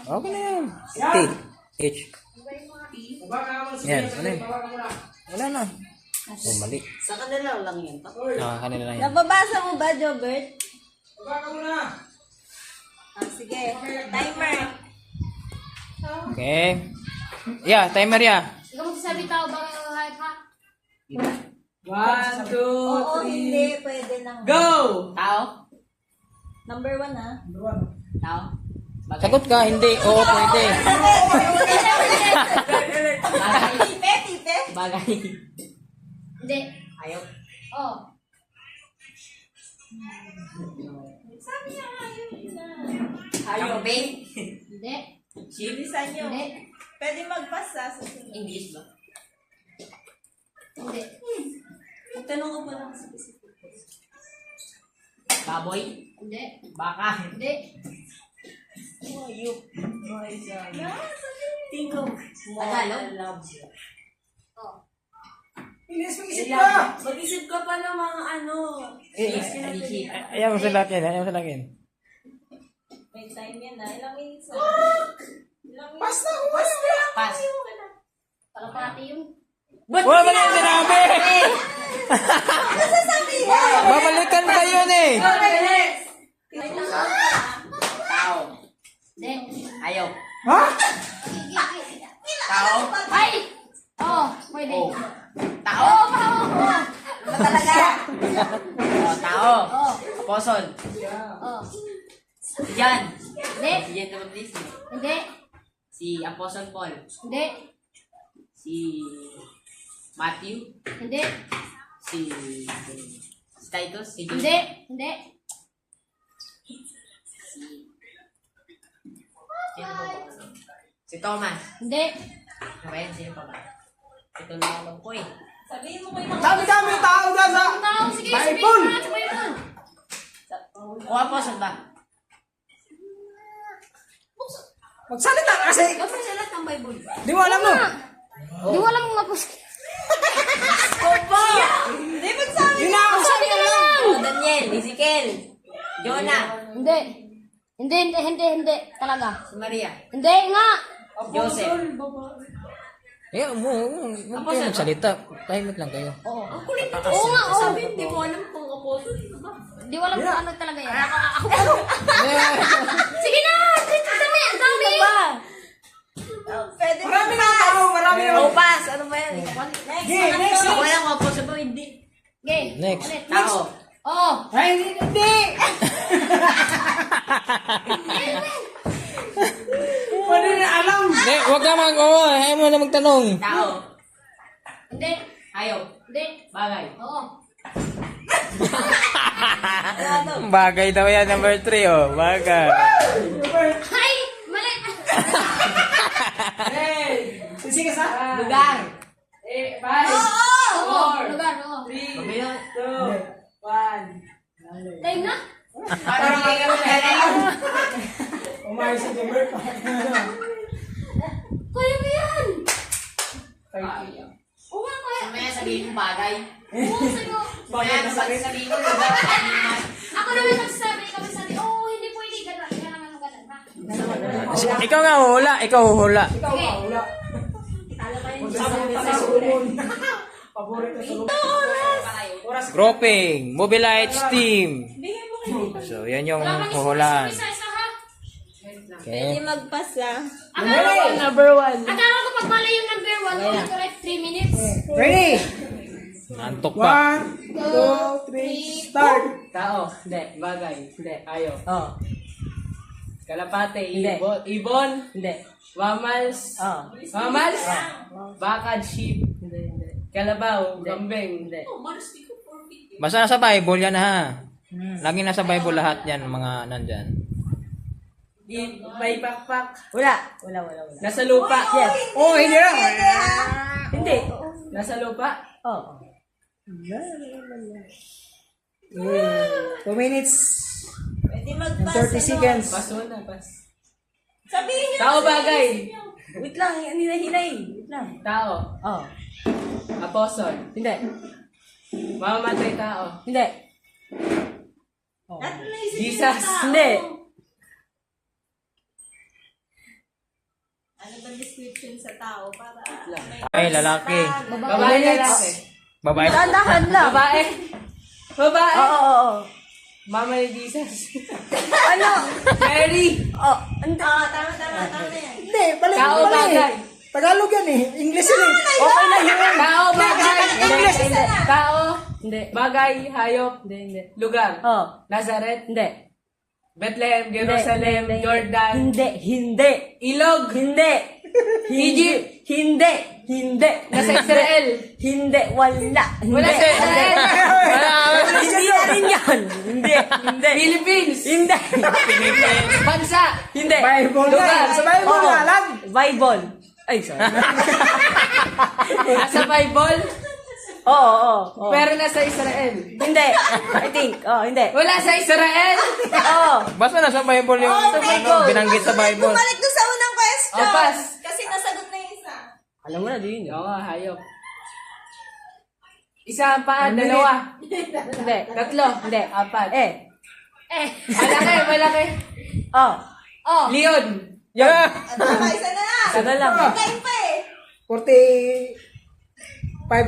Okay na yan. T. H. Yan. Ano yun? Wala na. Oh, mali. Sa kanila lang yan. Kanila lang yan. Nababasa mo ba, Jobert? Sige. Timer. Okay. Yeah, timer ya. Ikaw magsasabi tao ba kayo hype ha? 1, 2, Oo, hindi. Pwede lang. go! Tao? Number 1, ha? Tao? Sagot ka, hindi. Oo, pwede. Tipe, tipe. Bagay. Hindi. Ayaw. Oh. Sabi niya ayaw na. Ayaw, babe. Hindi. Bilisan niyo. Hindi. Pwede magpasa sa sunod. English ba? Hindi. Tanong ko pa lang sa specific. Baboy? Hindi. Baka? Hindi. Hayop. Tingog. Tagalog? Oh. Mag-isip ka pa ng mga ano. Ayaw mo sa lahat yan. Ayaw mo sa lahat yan. May time yan, ha? Ilang minutes na? Basta. Pass. Kalapati yun. Wala ba yung sinabi? Babalikan pa yun eh. Tao? Hindi. Ayaw. Sige. Tao? Ay! Oh, pwede. Oh. Oh, Tao? Talaga. Oh, tao. Oh. Apostol. Oh. Si John. Hindi. Si John the Baptist. Hindi. Si Apostle Paul. Hindi. Si Matthew. Hindi. Si Titus. Si John. Hindi. Hindi. Sino ba? Si Thomas. Hindi. Ano ba yan? Sino pa ba? Ito lang alam ko eh. Sabihin mo ko yung mga... Dami-dami tao dyan sa... Tao, sige, Bible! sabihin mo na, sabihin mo. O Apostle ba? Magsalita kasi! Kapag ng Bible. Di mo alam no? Di mo alam mga pus. Hindi, magsabi. Yun na ako Sabi ka na lang! Oh, Daniel, Ezekiel, Jonah, Hindi. Hindi. Talaga. si Maria, Hindi nga. Joseph. Ayaw mo. Huwag kayo magsalita. Tahimik lang kayo. Oo. Ang kulit na Oo nga, oo. sabi, hindi mo alam kung apostol. Diba? Di mo alam kung ano talaga yan. Yeah. Sige na! Ang dami! Pwede Marami na tao, marami na. Oh, pass! Ano ba yan? Next! Ako lang kung Apostle ba, hindi. Okay. Next. Ulit. Tao. Oo. Ay, hindi! Pwede na alam! Hindi, huwag ka ayaw mo na magtanong. Tao. Hindi. Ayaw. Hindi. Bagay. Oo. Bagay daw yan, number 3 oh. Bagay. Ay! Mali! Hey! Sige sa... Lugar. Oo! Lugar, oo. Ano yun? Time na? Parang kayo meron. Umayos sa gamer pa. Kaya mo yan! Ayaw. Oo nga, kaya. Mamaya sabihin mo bagay. Oo, sa'yo. Mamaya sabihin mo lugar. Ako naman nagsasabi, ikaw magsabi, oh, hindi pwede, gano'n. Ikaw naman ang gano'n, ha? Ikaw nga hula. Ikaw hula. Ikaw Sige. wala. Talo pa yun. Sabota sa ulon. Paborito sa ulon. Oras. Grouping. Mobilites team. Bigay mo kayo. So, yan yung Wala kang huhulaan. isa-isa, ha? Pwede Okay. magpasa. Number 1. Akala ko pag mali yung number 1, ulit ko like 3 minutes. Ready? Antok pa. 1, 2, 3, start! Tao. Hindi. Bagay. Hindi. Ayaw. Oh. Kalapate. Hindi. Ibon. Hindi. Wamals. Oh. Wamals. Bakad. Sheep. Hindi. Kalabaw. Gambeng. Hindi. Basta nasa Bible yan ha. Lagi nasa Bible lahat yan, mga nandyan. May pakpak. Wala. Nasa lupa. Yes. Oh, hindi lang. Hindi. Nasa lupa. Oh. 2 minutes Pwede and magpasa. 30 seconds. Paso na. Pas. Sabihin niyo. Tao bagay. Wait lang, hinay. Wait lang. Tao. Oh. Apostol. Hindi. Mamamatay tao. Hindi. Oh. At naisip Jesus. yung tao. Hindi. magandang description sa tao para Ay, lalaki. Babae, lalaki. Babae. Dandahan lang. Babae. Babae. Oo. Mama ni Jesus. Ano? Mary. Oh, tama na yan. Hindi, balik Tao, mo pala bagay. eh. Tagalog yan eh. English yan eh. Okay na yun. Tao, bagay. English Hindi. na. Tao. Hindi. Bagay, hayop. Hindi. Lugar. Oh. Nazareth. Hindi. Bethlehem, Jerusalem, Hindi. Jordan. Hindi. Ilog. Hindi. Egypt. Hindi. Nasa Israel. Hindi. Wala. Wala sa Israel. Hindi na rin yan. Hindi. Philippines. Hindi. Bansa. Hindi. Bible Lugar. nga. Sa Bible Oo. nga lang. Bible. Ay, sorry. Nasa Bible. Oo. Pero nasa Israel. Hindi. I think. Hindi. Wala sa Israel. Oo. Basta nasa Bible yung Oh, Bible. binanggit sa Bible. Bumalik doon sa unang question. O, pass. Kasi nasagot na yung isa. Alam mo na din. Oo, hayop. Isa ang paa, dalawa. Hindi. Tatlo. Hindi. Apat. Malaki. Oh. Leon. Yeah. Isa na lang. Kain pa eh. 45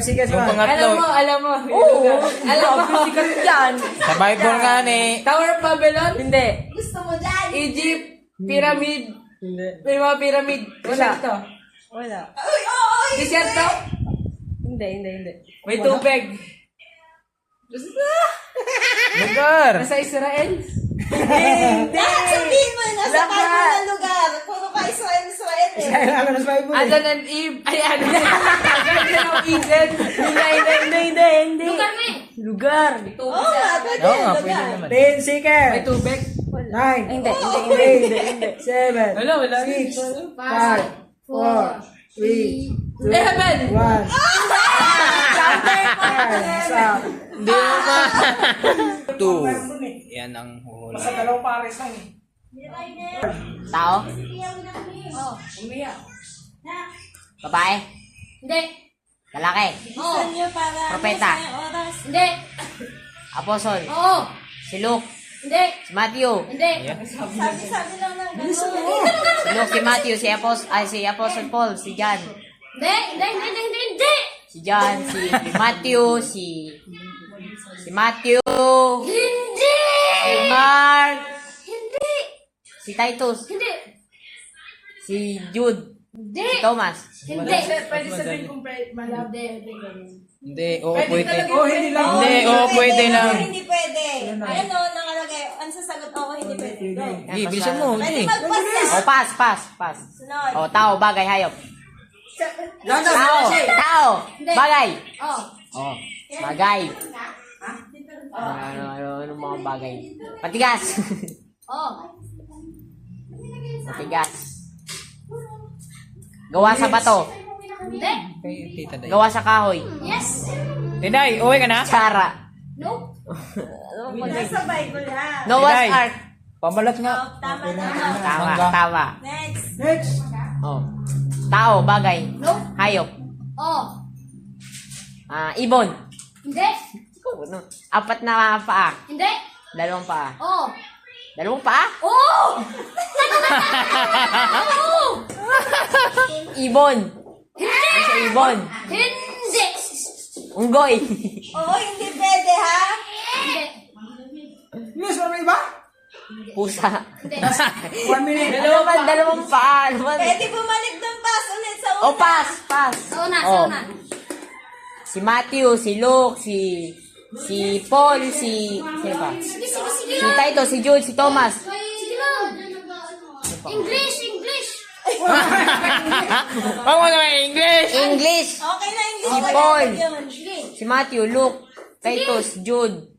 seconds Yung pa. pangatlo. Alam mo. Oo. Alam mo. Sikat yan. Sa Bible nga ni. Tower of Babylon. Hindi. Egypt. Pyramid. Hindi. May mga pyramid. Desierto. Wala. Desierto. Hindi. May tubig. Lugar. Nasa Israel. Lahat sabihin mo, nasa Bible na lugar. Puro ka Israel eh. Kailangan na sa Bible eh. Adam and Eve. Ay, ano? Garden of Eden. Hindi. Lugar mo eh. Lugar. Tubig. Oo nga, pwede. Oo nga, lugar. pwede naman. 10 May seconds. tubig. 9. Hindi. 7. Wala. 6. 5. 4. 3. 2. Heaven. 1. Hindi mo pa. 2. Yan ang hula. Basta dalawang pares lang eh. Tao? Oh. Umiyak. Babae? Hindi. Lalaki? Oo. Propeta? Hindi. Apostol? Oo. Si Luke? Hindi. Si Matthew? Hindi. Si Luke, si Matthew, si Apostle Paul, si John. Hindi. Si John, si Matthew, si Matthew, Hindi. si Mark, Hindi. si Titus, Hindi. si Jude, Hindi. si Thomas. Hindi. Pwede sabihin kung malaki. Hindi, oo, pwede. Oh, hindi lang. Hindi, oo, pwede lang. Hindi pwede. Ano, nakalagay. Ang sasagot ako, hindi pwede. Hindi, bilisan mo. Pwede Hindi. mag-pass na. O, pass. Sunod. O, tao, bagay, hayop. Tao, Hindi. bagay. Oh. O, bagay. Ano mga bagay? Matigas. Oh. Matigas. Gawa sa bato. Hindi. Tita Day. Gawa sa kahoy. Yes. Tiday, uwi ka na? Tsara. No. Nasa Bible yan. Noah's Tiday. Ark. Pambalat nga. Tama. Next. Oh. Tao, bagay. No. Hayop. Oh. Ibon. Hindi. Apat na paa. Hindi. Dalawang paa. Oh. Dalawang paa? Oh. Oh. Ibon. Ano sa ibon? Hindi. Unggoy. Oo, hindi pwede ha. Hindi. Miss, ano iba? Pusa. Hindi. 1 minute. Dalawang paa. Pwede bumalik ng pass ulit sa una. Oh, pass. Sauna. Oh. Si Matthew, si Luke, si Paul, sino pa? Sige. Si Titus, si Jude, si Thomas. Sige lang. English. Huwag mo naman English. English. Okay na, English. Si Paul, Sige. si Matthew, Luke, Titus, Jude,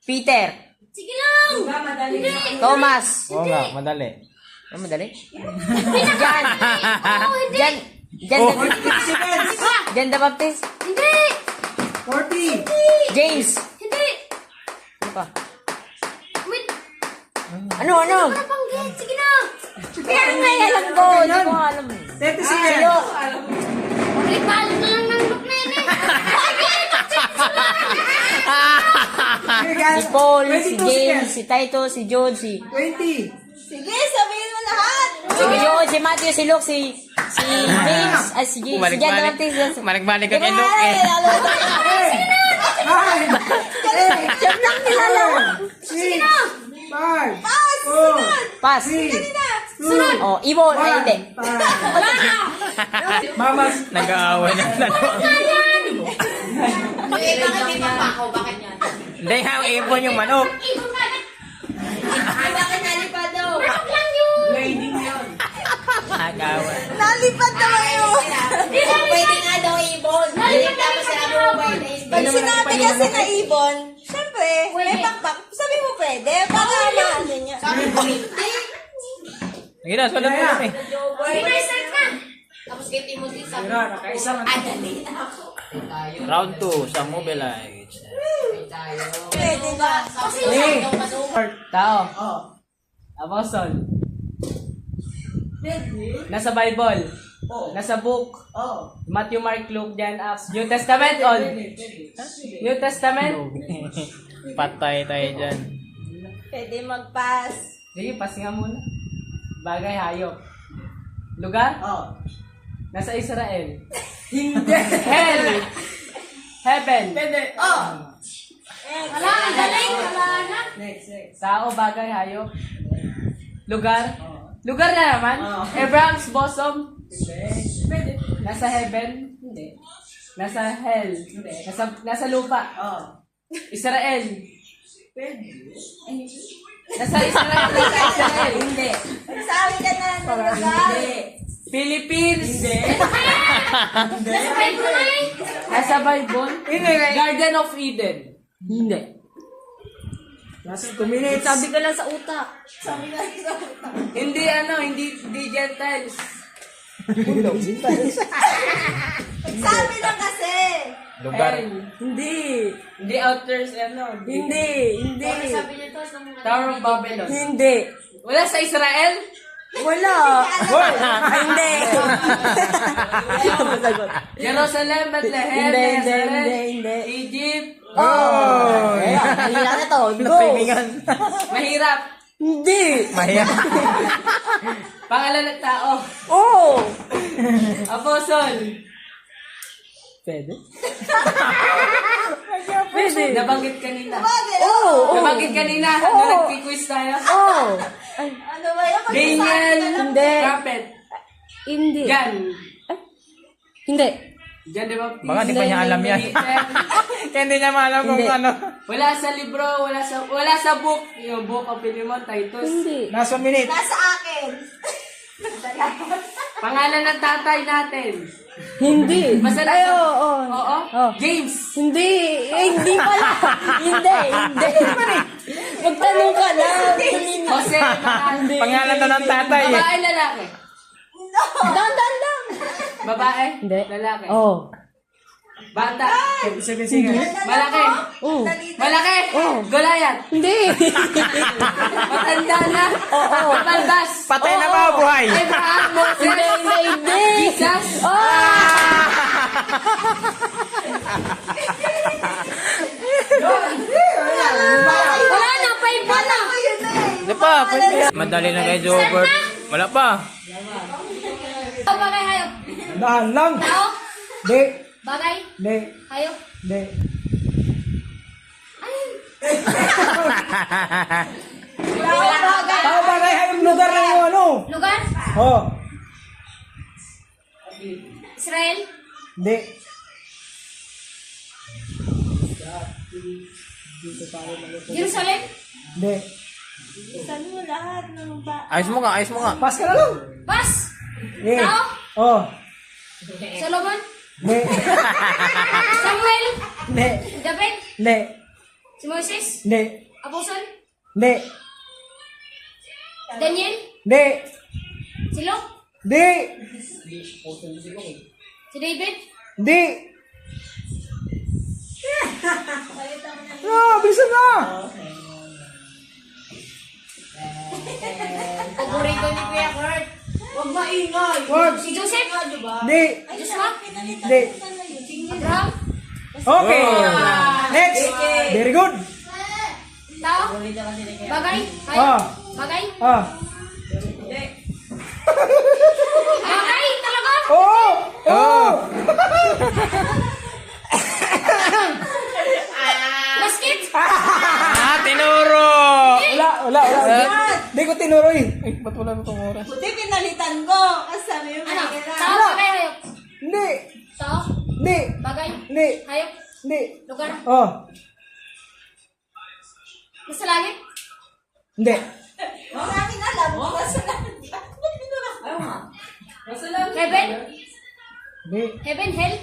Peter, Sige lang. Hindi. Thomas. Oo nga, madali. Ano madali? John the Baptist. Hindi. 40. James. Hindi. Ano pa? Wait. Ano? Nabanggit. Sige na. Kaya nga alam ko. Hindi ko alam. 30 Si seconds. Luke. Ripalo na lang ng look na yun eh. Okay, guys. Si Paul, si 22 James, seconds. si Titus, si Jude, si 20. Sige, sabihin mo lahat. Jude, si si Matthew, si Luke, si James, si Jan Ortiz. Balik-balik ka kay Luke eh. Siyempre lang kilala mo. Pass. Oh, Ibon. Ay, hindi. Mamas. Nag-aaway na dalawa. Bakit di pa pa ako? Bakit yan? Hindi, ang ipon yung manok. Ibon ka na. Ay, bakit nalipad daw? Manok lang yun. Lady yun. Nag-aaway. Nalipad naman yun. Pwede nga daw ibon. Nalipad Tapos na sabi mo pwede ibon. Pag sinabi kasi na ibon, syempre, Pwede. may pakpak. Sabi mo pwede. Baka ano niya. Sabi mo hindi. Sige na, sulat mo kami. Sige, start na. Tapos kay Timothy sabi Mira, nakaisa man. ay, dali na ako. Tayo. Round 2 sa Mobilize. Tayo. Pwede ba? Kasi Hey. yung manok. Tao. Oh. Apostle. Nasa Bible. Oh. Nasa book. Oh. Matthew, Mark, Luke, John, Acts. New Testament on. New Testament. Patay tayo dyan. Pwede mag-pass. Sige, pass nga muna. Bagay, hayop. Lugar? Oh. Nasa Israel. Hindi. Hell. Heaven. Pwede. Oh. Wala, ang galing. Wala na. Next. Tao, bagay, hayop. Lugar? Oh. Lugar na naman? Oh. Abraham's bosom? Pwede. Nasa heaven? Hindi. Nasa hell? Nasa lupa? Oh. Israel? Pwede. Nasa Israel? Nasa Israel? Hindi. Sabi ka na ng lugar. Philippines? Hindi. Nasa Bible na eh. Nasa Bible? Garden of Eden? Hindi. Last 2 minutes. Sabi ka lang sa utak. Sabi ka sa utak. Hindi hindi Gentiles. Sabi lang kasi. Lugar. Hindi. Hindi outers, Hindi. Sabi niya to sa mga Tower of Babylon. Hindi. Wala sa Israel? Wala. Hindi. Jerusalem, Bethlehem, Hindi, Nazareth, hindi. Egypt. Oh. Mahirap na to. Go. Napimingan. Mahirap. Hindi. Mahiya. Pangalan ng tao. Oh. Apostle. Pwede. Nabanggit kanina. Oh. Nabanggit kanina. Oo. Nung nag-quiz tayo. Oh. Ano ba yun? Daniel. Hindi. Prophet. Hindi. Jan. Hindi. Jan de Baptiste. Baka di pa niya alam yan. Peter. Kaya hindi niya maalam kung Hindi. ano. Wala sa libro, wala sa book. Yung Book of Philemon, Titus. Hindi. Last 1 minute. Nasa akin. Pangalan ng tatay natin. Hindi. Basta Ay, nasa- oo. Oo. Oh. James. Hindi. Hindi pala. Hindi. Magtanong ka na. Jose. Hindi. Pangalan to ng tatay eh. Babae, lalaki. Dan. Babae. Hindi. Lalaki. Oh. Bata. 7 seconds. Malaki. Oh. Malaki. Goliath. Hindi. Matanda na. Oo. Balbas. Patay na ba buhay? Abraham, Moses. Hindi. Jesus. Wala na, 5 na. Hindi pa. Pwede. Madali na kay Jobert. Wala pa. Tao, bagay, hayop. Dahan lang. Tao, Hindi. bagay, Hindi. hayop. Hindi. Tao bagay hayop lugar na yung ano. Lugar, Oh. Israel, Hindi. Jerusalem, Hindi. Saan mo lahat? Ano ba? Ayos mo nga, ayos mo nga. Pass ka na lang. Bas, Hindi. Tao? Oh. Solomon, Hindi. Samuel, Hindi. David, Hindi. si Moses, Hindi. Apostle, Hindi. Daniel, Hindi. si Luke, Hindi. si David, Hindi. Ah, bilisan na. Paborito ni Kuya Kurt. Huwag maingay. Wag. si Joseph, Hindi. Joshua, Hindi. Abraham, Okay. Next. Very good. tao, bagay, hayop, Ah. bagay, Ah. sagutin, Roy. Ay, ba't wala na itong oras? Buti pinalitan ko. Kasi sabi yung Ano? mahirap. Tao, bagay, hayop. Hindi. Tao, Hindi. bagay, Hindi. hayop, Hindi. lugar. Oh. Nasa langit. Hindi. Maraming alam. Basta lang. Ayaw nga. Nasa lang. Heaven, Hindi. heaven, hell,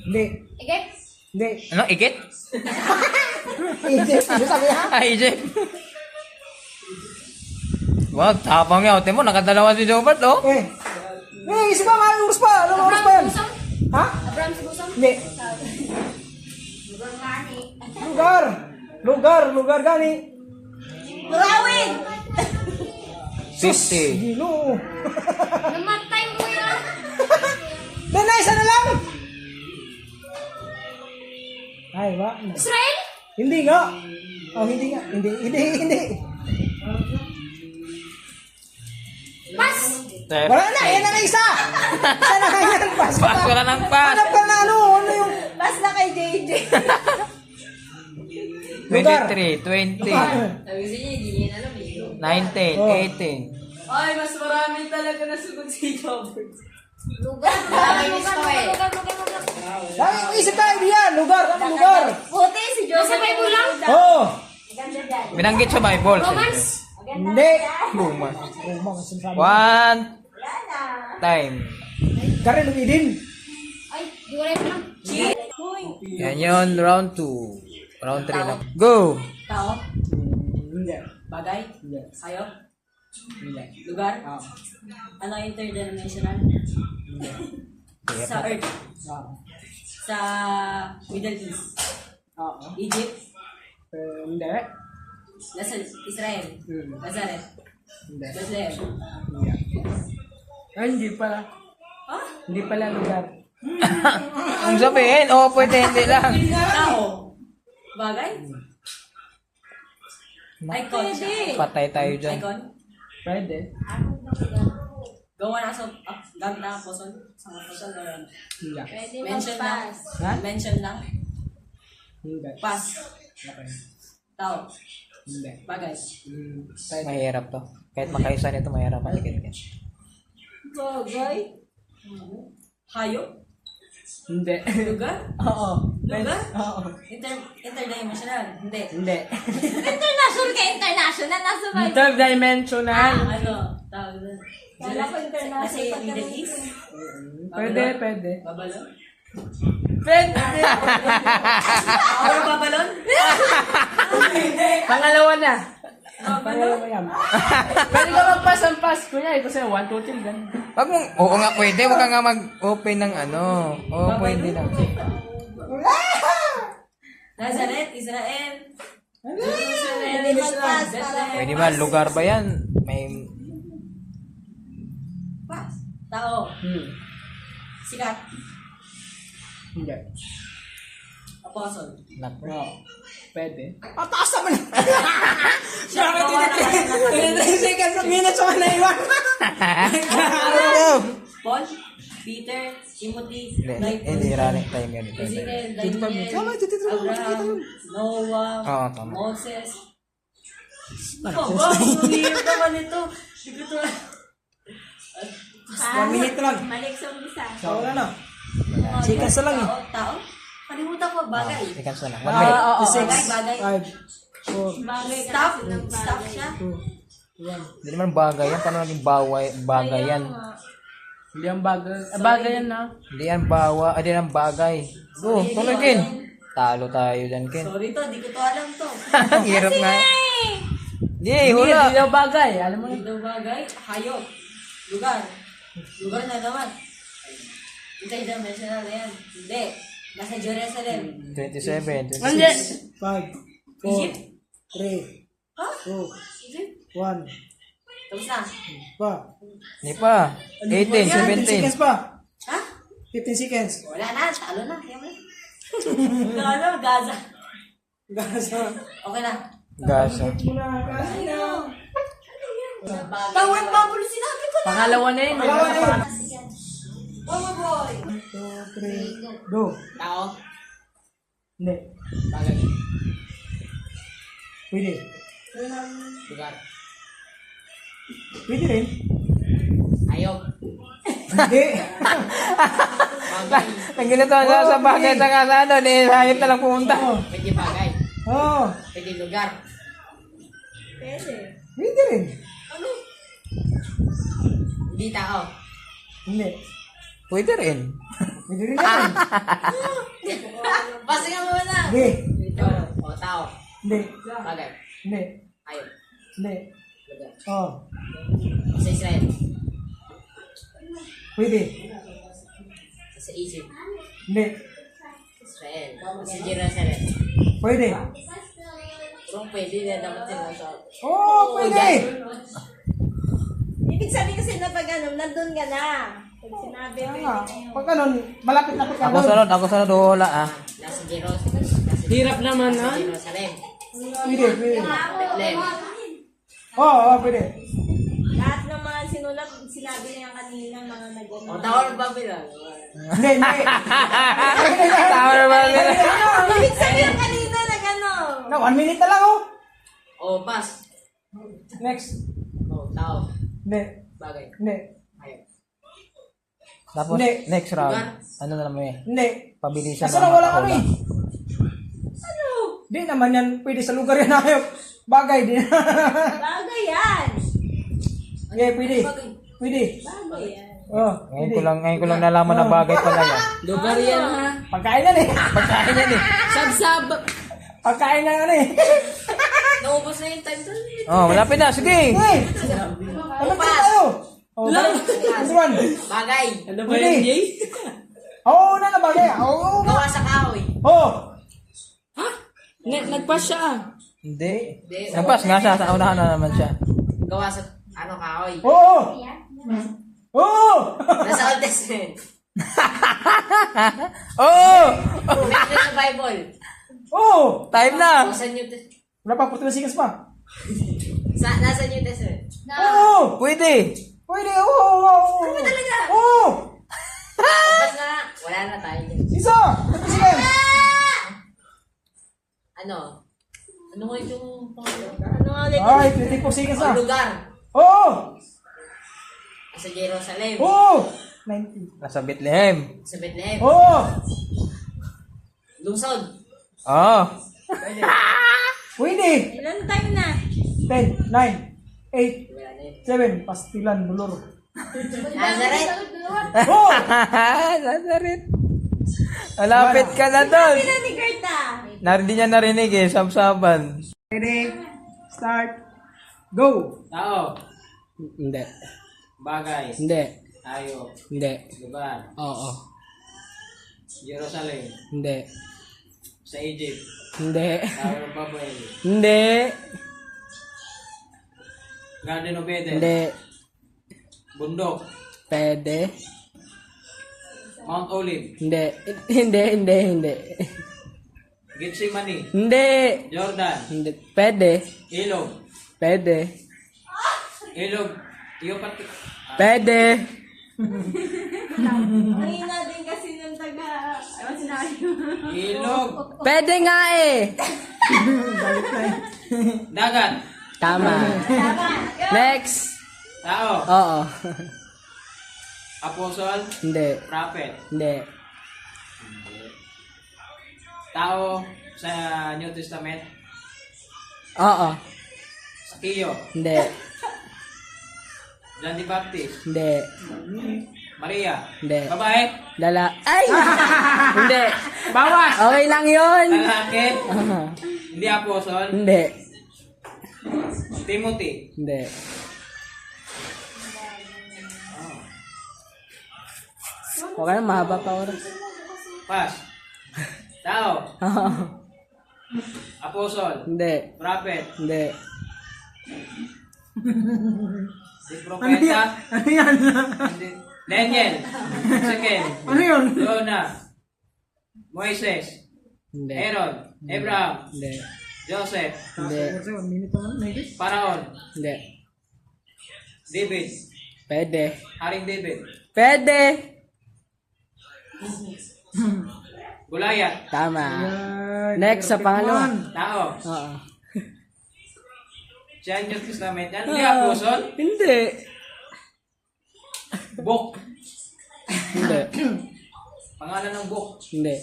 Hindi. Egypt. Hindi. Ano? Igit? Egypt. Ano sabi ha? Ay, Egypt. Wow, tapang niya. Ote mo, nakadalawa si Jobert, oh. Eh. Isa pa, may oras pa. Anong oras pa yan? Busong. Ha? Abraham si Busong. Hindi. Lugar ngani. Lugar. Lugar. Lugar gani. Burawin. 50. Gino. Namatay mo yan. Dana, isa na lang. Ay, ba? Israel? Hindi nga. Oh, hindi nga. Hindi. Pas. Wala na, yan na isa. Isa na nga yan. Pas ka Pas, pa. wala nang pas. Hanap ka na ano yung... Pas na kay JJ. Lugar. 23, 20, Sabi sa niya, hindi niya alam eh. 19, Oh. 18. Ay, mas marami talaga nasugot si Robert. Lugar. Lugar. Dami mo isip tayo diyan. Lugar. Ano lugar? Buti si Nasa Joseph. Bible lang? Oh. Binanggit sa Bible. Romans? Hindi. Luma. Oh, mga sinasabi. One time. Karen Lumidin. Ay, di wala yun lang. Yan yun, round 2. Round 3 na. Go! Tao? Hindi. Bagay? Hindi. Hayop? Hindi. Lugar? Ah. Ano interdimensional? Sa Earth? Ah. Sa Middle East? Ah. Egypt? Hindi. Nasa Israel? Nazareth? Hindi. Bethlehem? Ay, hindi pala. Ha? Hindi pala lugar. Ang sabihin, oh, pwede, hindi lang. Tao? Bagay? Icon siya. Patay tayo dyan. Icon? Pwede. Gawa na sa gamit na puson? Sa puson na yun. Hindi. Pwede Mention lang? mag-pass. Ha? Mention lang? Hindi. Pass. Okay. Tao? Hindi. Bagay? Pwede. Mahirap to. Kahit makaisa nito, mahirap ang ikit. Bagay. Hayop? Hindi. Lugar? Oo. Lugar? Oo. Interdimensional? Hindi. Hindi. International ka international. Nasa Bible. Interdimensional. Ano? Tawag doon. Kala ko international Nasa pa Middle kami. East? Pwede, pwede. Babalon? Pwede. Ako babalon? Pangalawa na. Pangalawa yan. Pwede ka mag-pass ang pass. Kunya, kasi 1, 2, 3, ganun. Wag mong, oo nga pwede, wag ka nga mag-open ng ano. Oo, pwede lang. Nazareth? Israel? Pwede mag-pass. Bethlehem? Pwede ba, lugar ba yan? May, Pass. Tao? Sikat? Hindi. Apostle? naku. Oo. Pwede. Pataas naman! Bakit 23 seconds of minutes ako naiwan? Paul? Peter? Timothy? Hindi, running time yan. Ezekiel? Daniel? Abraham? Noah? Oo, tama. Moses? Aba, ang hirap naman ito. Hindi ko ito. 1 minute lang. Malik sa umpisa. So, wala na. Seconds na lang eh. Tao? Kalimutan ko, bagay. Seconds na lang. 1 minute. Oo, Bagay, bagay. 5, 4, Bagay ka Stop. kasi ng Stop bagay. siya. 2, 1. Hindi naman bagay yan. Paano naging bagay yan? Hindi ang bagay. Bagay yan na. Hindi yan hindi yan bagay. Go, tuloy Ken. Talo tayo dyan, Ken. Sorry to, di ko to alam to. Ang hirap nga. Hindi, Hindi hula. daw bagay. Alam mo na. Dito bagay, hayop. Lugar. Lugar na naman. Interdimensional na yan. Hindi. Nasa Jerusalem. 27, 26. 5, 4, 3, Ha? 2, Egypt? 1. Tapos na. Pa. Hindi pa. 18, 15 seconds 17. pa. Ha? 15 seconds. Wala na. Talo na. Kaya mo na. Ano? Gaza. Gasa. Okay na. Gasa. Muna kasi na. Tawag bubble sinabi ko na. Pangalawa na yun. Mama boy. 2, 3, go. Tao. Hindi. Bagay. Pwede. Lugar. Pwede rin. Ayok. Hindi. Bagay. Nagilito siya sa bagay sa kasano, hayop na lang pumunta. Pwede bagay. Oo. Pwede lugar. Pwede. Pwede rin. Hindi tao. Hindi. Pwede rin. Pwede rin yan. Basta ka muna. Hindi. Ito. O, tao. Hindi. Bagay. Hindi. Ayok. Hindi. Lugar. Oo. Sa Israel. Pwede. Sa Egypt. Hindi. Israel. Sa Jerusalem. Pwede. Kung pwede na dapat sila sa... Oo, pwede. Ibig sabihin kasi na pag ano, nandun ka na. Pag sinabi, Kaya pwede nga. na yun. Pag ganun, malapit-lapit ka Ako doon. sunod, wala ah. Nasa Jerusalem. Hirap naman, Nasa ha? Jerusalem. Pwede, pwede. Bethlehem. Oo, pwede. Lahat ng mga sinulat, sinabi niya kanina, mga nag-ano. O, Tower of Babylon. Hindi, hindi. Tower ba nila? Ibig sabihin kanina nag-ano. Na, 1 minute na lang, oh. O, pass. Next. O, tao. Hindi. Bagay. Hindi. Ayok. Tapos, Hindi. next round. Ano na naman eh? Hindi. Pabilisan Kasi na wala kami. Ano? Di naman yan pwede sa lugar yan ayok. Bagay din. Bagay yan. Yeah, pwede. Pwede. Bagay yan. Oh, Ngayon ko lang nalaman na bagay pala yan. Lugar yan, ha? Pagkain yan eh. Pagkain yan eh. Sab-sab. Pagkain na yan eh. Naubos na yung time doon. Oh, malapit na. Sige. Hey! Ano ba tayo? Oh, this one. Bagay. Ano ba Pwede. yan, Jay? Oo, na na bagay. Oo. Gawa sa kahoy. Oh. Nagpas siya, ah. Hindi. Hindi. Nagpas nga siya. Sa unahan na naman siya. Gawa sa, kahoy. Oo. Oo. Nasa Old Testament. Oh! Meron sa Bible. Oo. Time na. O, sa New Testament. Wala pa, 40 seconds pa. Nasa New Testament. Oo. Pwede. Pwede. Oo. Ano talaga? Oo. Tapos na, wala na tayo dyan. Isa. 30 seconds. Ano? Ano nga yung pangalan? Ano nga ulit? Ay, 24 seconds O, na. lugar. Oo. Sa Jerusalem. Oo. 90. Nasa Bethlehem. Sa Bethlehem. Oo. Lungsod. Oh. Pwede. Pwede. Ilan time na? 10, 9, 8, Wala na yun. 7. Pastilan, bulor. Nazareth. Oo. Nazaret. Malapit ka na doon. Sila ni Gerta. Hindi niya narinig eh. Sabsaban. Ready? Start. Go. Tao. Hindi. Bagay. Hindi. Tayo. Hindi. Lugar. Oo. Jerusalem. Hindi. Sa Egypt. Hindi. Tower of Babel. Hindi. Garden of Eden. Hindi. Bundok. Pwede. Mount Olive. Hindi. Hindi. Gethsemane. Hindi. Jordan. Hindi. Pwede. Ilog. Pwede. Ilog. Iopati. Pwede. Mahina din kasi ng taga... Ano sinabi mo? Ilog. Pwede nga eh. Dagat. Tama. Next. Tao. Oo. Apostle. Hindi. Prophet. Hindi. Tao sa New Testament. Oo. Sakio. Hindi. John the Baptist. Hindi. Maria. Hindi. Babae. Ay! Hindi. Bawas. Okay lang yun. Lalaki. Hindi apostle. Hindi. Timothy. Hindi. Okay na, mahaba pa oras. Pass. Tao. Apostle. Hindi. Prophet. Hindi. Si Propeta. Ano yan? Hindi. Daniel. Second. Ano yun? Jonah. Moises. Hindi. Aaron. Abraham. Hindi. Joseph. Hindi. 1 minute naman, maybe. Paraon. Hindi. David. Pwede. Haring David. Pwede. Goliath. Tama. Yan. Next sa pangalawa. Tao. Oo. Siya ang New Testament. Yan, hindi apostol. Hindi. Book. Hindi. Pangalan ng book. Hindi.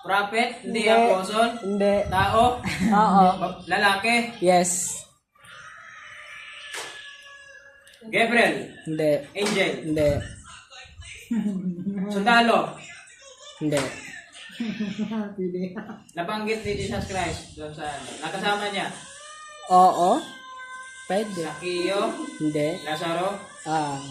Prophet, hindi apostol. Hindi. Tao, Oo. lalaki. Yes. Gabriel, Hindi. angel, Hindi. sundalo. Hindi. Nabanggit ni Jesus Christ doon sa nakasama niya. Oo. Pwede. Sakio, Hindi. Lazaro, Ah.